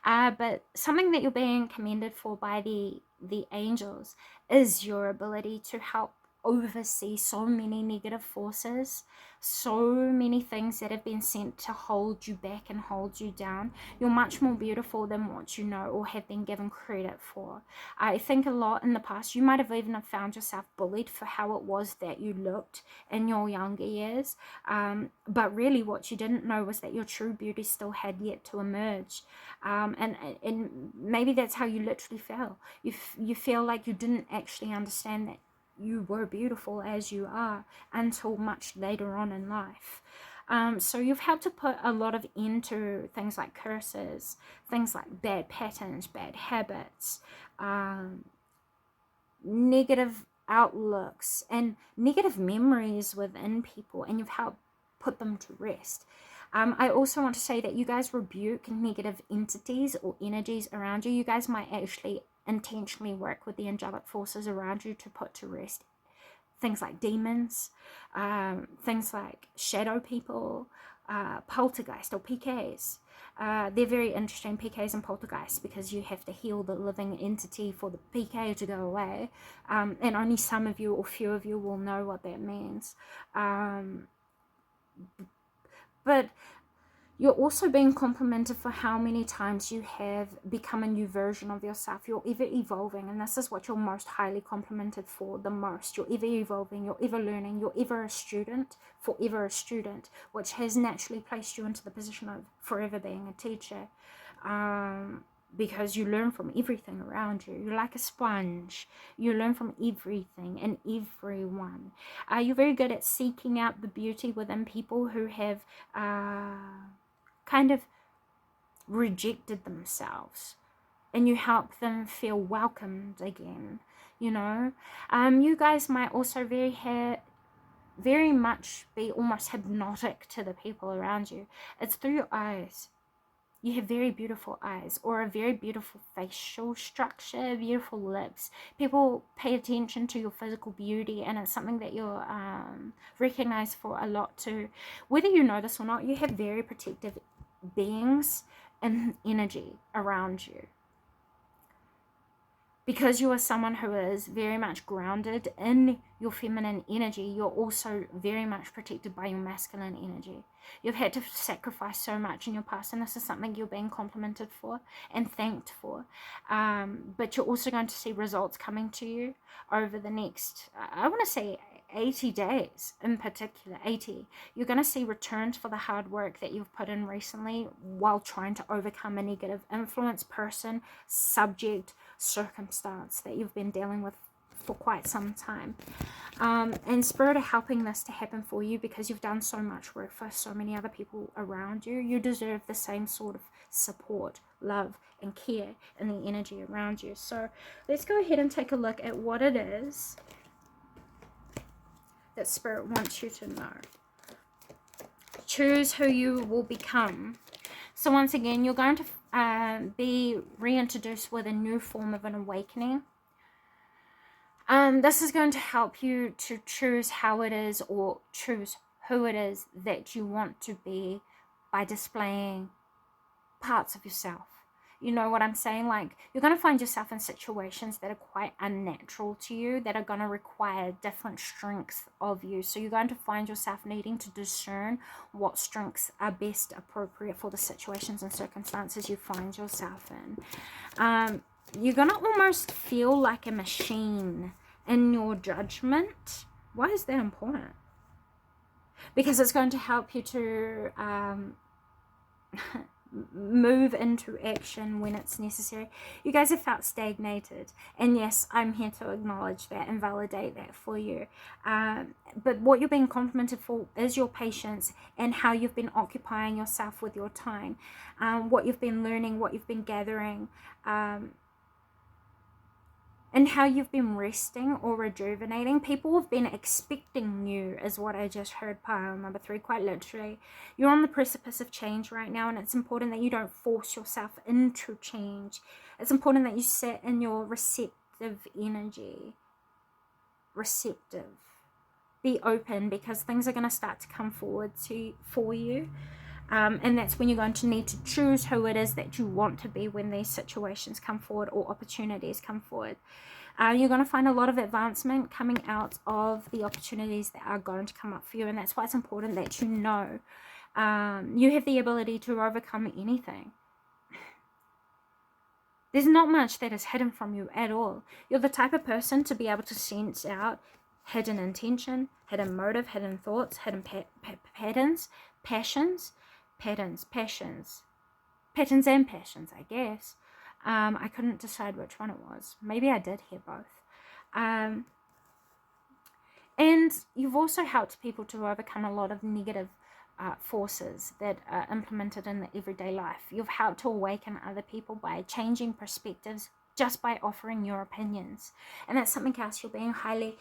But something that you're being commended for by the angels is your ability to help oversee so many negative forces, so many things that have been sent to hold you back and hold you down. You're much more beautiful than what you know or have been given credit for. I think a lot in the past you might have even found yourself bullied for how it was that you looked in your younger years, but really what you didn't know was that your true beauty still had yet to emerge. And maybe that's how you literally feel. You feel like you didn't actually understand that you were beautiful as you are until much later on in life. So you've had to put a lot of into things like curses, things like bad patterns, bad habits, negative outlooks and negative memories within people, and you've helped put them to rest. I also want to say that you guys rebuke negative entities or energies around you. You guys might actually intentionally work with the angelic forces around you to put to rest things like demons, things like shadow people, poltergeist or PKs. They're very interesting, PKs and poltergeists, because you have to heal the living entity for the PK to go away. And only some of you or few of you will know what that means. But you're also being complimented for how many times you have become a new version of yourself. You're ever evolving, and this is what you're most highly complimented for the most. You're ever evolving, you're ever learning, you're ever a student, forever a student, which has naturally placed you into the position of forever being a teacher. Because you learn from everything around you. You're like a sponge. You learn from everything and everyone. You're very good at seeking out the beauty within people who have kind of rejected themselves, and you help them feel welcomed again, you know. You guys might also very much be almost hypnotic to the people around you. It's through your eyes. You have very beautiful eyes, or a very beautiful facial structure, beautiful lips. People pay attention to your physical beauty, and it's something that you're recognized for a lot too. Whether you know this or not, you have very protective beings and energy around you. Because you are someone who is very much grounded in your feminine energy, you're also very much protected by your masculine energy. You've had to sacrifice so much in your past, and this is something you're being complimented for and thanked for. But you're also going to see results coming to you over the next, I want to say 80 days in particular, 80. You're going to see returns for the hard work that you've put in recently while trying to overcome a negative influence, person, subject, circumstance that you've been dealing with for quite some time. And Spirit are helping this to happen for you because you've done so much work for so many other people around you. You deserve the same sort of support, love, and care and the energy around you. So let's go ahead and take a look at what it is that Spirit wants you to know. Choose who you will become. So once again, you're going to be reintroduced with a new form of an awakening. This is going to help you to choose how it is, or choose who it is that you want to be, by displaying parts of yourself. You know what I'm saying? Like, you're going to find yourself in situations that are quite unnatural to you, that are going to require different strengths of you. So you're going to find yourself needing to discern what strengths are best appropriate for the situations and circumstances you find yourself in. You're going to almost feel like a machine in your judgment. Why is that important? Because it's going to help you to move into action when it's necessary. You guys have felt stagnated, and yes, I'm here to acknowledge that and validate that for you. But what you're being complimented for is your patience and how you've been occupying yourself with your time, what you've been learning, what you've been gathering, and how you've been resting or rejuvenating. People have been expecting you, is what I just heard, pile number 3, quite literally. You're on the precipice of change right now, and it's important that you don't force yourself into change. It's important that you sit in your receptive energy. Receptive. Be open, because things are going to start to come forward for you. And that's when you're going to need to choose who it is that you want to be when these situations come forward or opportunities come forward. You're going to find a lot of advancement coming out of the opportunities that are going to come up for you, and that's why it's important that you know you have the ability to overcome anything. There's not much that is hidden from you at all. You're the type of person to be able to sense out hidden intention, hidden motive, hidden thoughts, hidden patterns, passions, patterns and passions, I guess. I couldn't decide which one it was. Maybe I did hear both. And you've also helped people to overcome a lot of negative forces that are implemented in the everyday life. You've helped to awaken other people by changing perspectives, just by offering your opinions. And that's something else you're being highly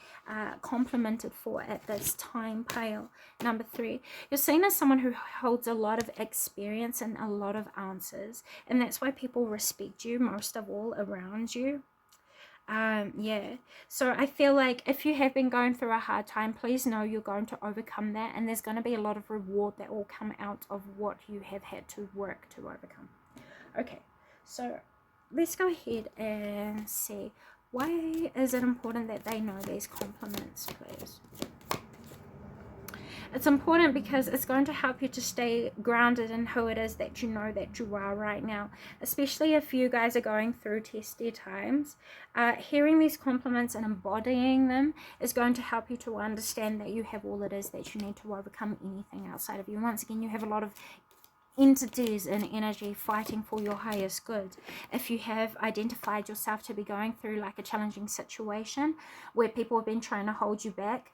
complimented for at this time, pile number 3. You're seen as someone who holds a lot of experience and a lot of answers, and that's why people respect you most of all around you. Yeah, so I feel like if you have been going through a hard time, please know you're going to overcome that, and there's going to be a lot of reward that will come out of what you have had to work to overcome. Okay, so let's go ahead and see, why is it important that they know these compliments, please? It's important because it's going to help you to stay grounded in who it is that you know that you are right now, especially if you guys are going through testy times. Hearing these compliments and embodying them is going to help you to understand that you have all it is that you need to overcome anything outside of you. Once again, you have a lot of entities and energy fighting for your highest good. If you have identified yourself to be going through like a challenging situation where people have been trying to hold you back,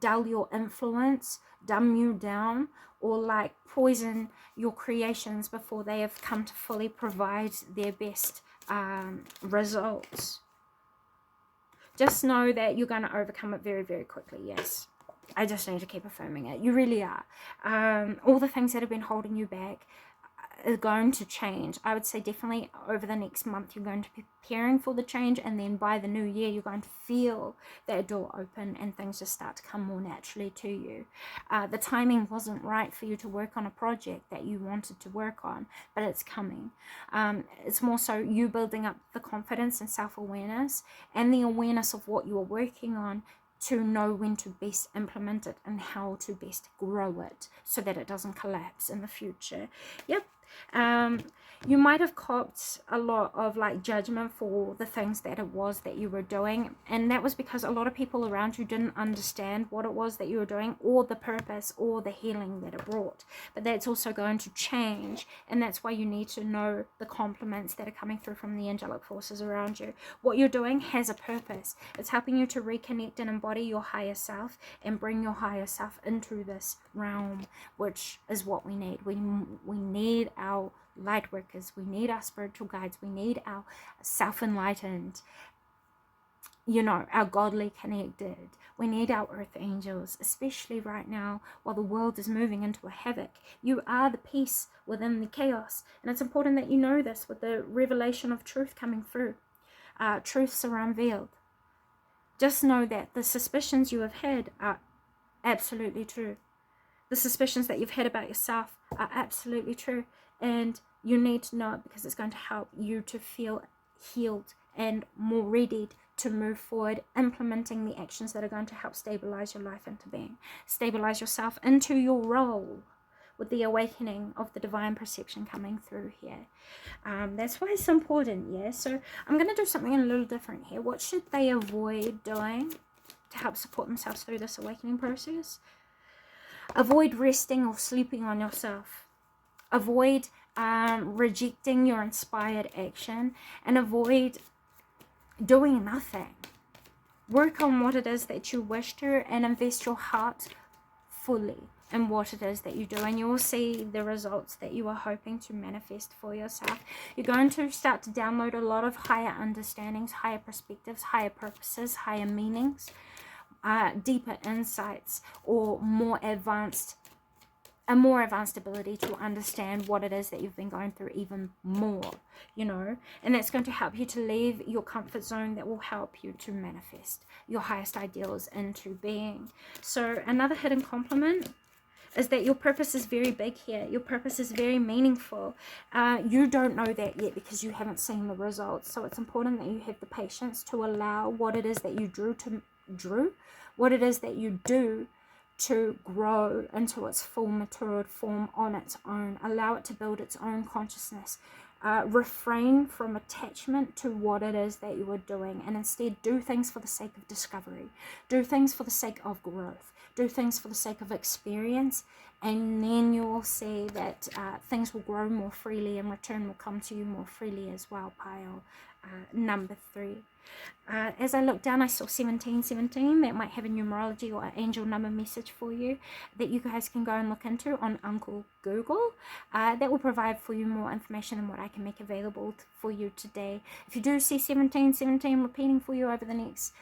dull your influence, dumb you down, or like poison your creations before they have come to fully provide their best results, just know that you're going to overcome it very, very quickly. Yes, I just need to keep affirming it. You really are. All the things that have been holding you back are going to change. I would say definitely over the next month you're going to be preparing for the change, and then by the new year you're going to feel that door open and things just start to come more naturally to you. The timing wasn't right for you to work on a project that you wanted to work on, but it's coming. It's more so you building up the confidence and self-awareness and the awareness of what you're working on to know when to best implement it and how to best grow it so that it doesn't collapse in the future. Yep. You might have copped a lot of like judgment for the things that it was that you were doing, and that was because a lot of people around you didn't understand what it was that you were doing or the purpose or the healing that it brought. But that's also going to change, and that's why you need to know the compliments that are coming through from the angelic forces around you. What you're doing has a purpose. It's helping you to reconnect and embody your higher self and bring your higher self into this realm, which is what we need. We need our light workers, we need our spiritual guides, we need our self-enlightened, our godly connected, we need our earth angels, especially right now while the world is moving into a havoc. You are the peace within the chaos, and it's important that you know this with the revelation of truth coming through. Truths are unveiled. Just know that the suspicions you have had are absolutely true. The suspicions that you've had about yourself are absolutely true, and you need to know it because it's going to help you to feel healed and more ready to move forward, implementing the actions that are going to help stabilize your life into being, stabilize yourself into your role with the awakening of the divine perception coming through here. That's why it's important, yeah? So I'm going to do something a little different here. What should they avoid doing to help support themselves through this awakening process? Avoid resting or sleeping on yourself. Avoid rejecting your inspired action, and avoid doing nothing. Work on what it is that you wish to, and invest your heart fully in what it is that you do, and you will see the results that you are hoping to manifest for yourself. You're going to start to download a lot of higher understandings, higher perspectives, higher purposes, higher meanings, deeper insights, or a more advanced ability to understand what it is that you've been going through even more, and that's going to help you to leave your comfort zone. That will help you to manifest your highest ideals into being. So another hidden compliment is that your purpose is very big here. Your purpose is very meaningful. You don't know that yet because you haven't seen the results. So it's important that you have the patience to allow what it is that you what it is that you do to grow into its full matured form on its own. Allow it to build its own consciousness. Refrain from attachment to what it is that you are doing, and instead do things for the sake of discovery. Do things for the sake of growth. Do things for the sake of experience, and then you will see that things will grow more freely and return will come to you more freely as well. Pile number 3. As I looked down, I saw 1717. That might have a numerology or an angel number message for you that you guys can go and look into on Uncle Google. That will provide for you more information than what I can make available for you today. If you do see 1717 repeating for you over the next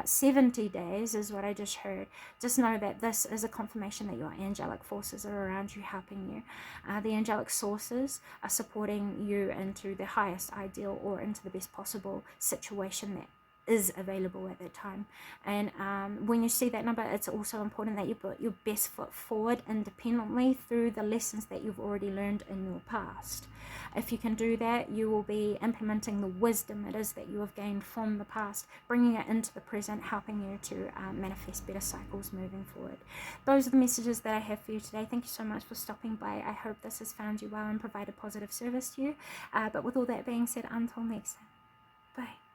70 days, is what I just heard, just know that this is a confirmation that your angelic forces are around you, helping you. The angelic sources are supporting you into the highest ideal or into the best possible situation that is available at that time. And when you see that number, it's also important that you put your best foot forward independently through the lessons that you've already learned in your past. If you can do that, you will be implementing the wisdom it is that you have gained from the past, bringing it into the present, helping you to manifest better cycles moving forward. Those are the messages that I have for you today. Thank you so much for stopping by. I hope this has found you well and provided positive service to you. But with all that being said, until next time, bye.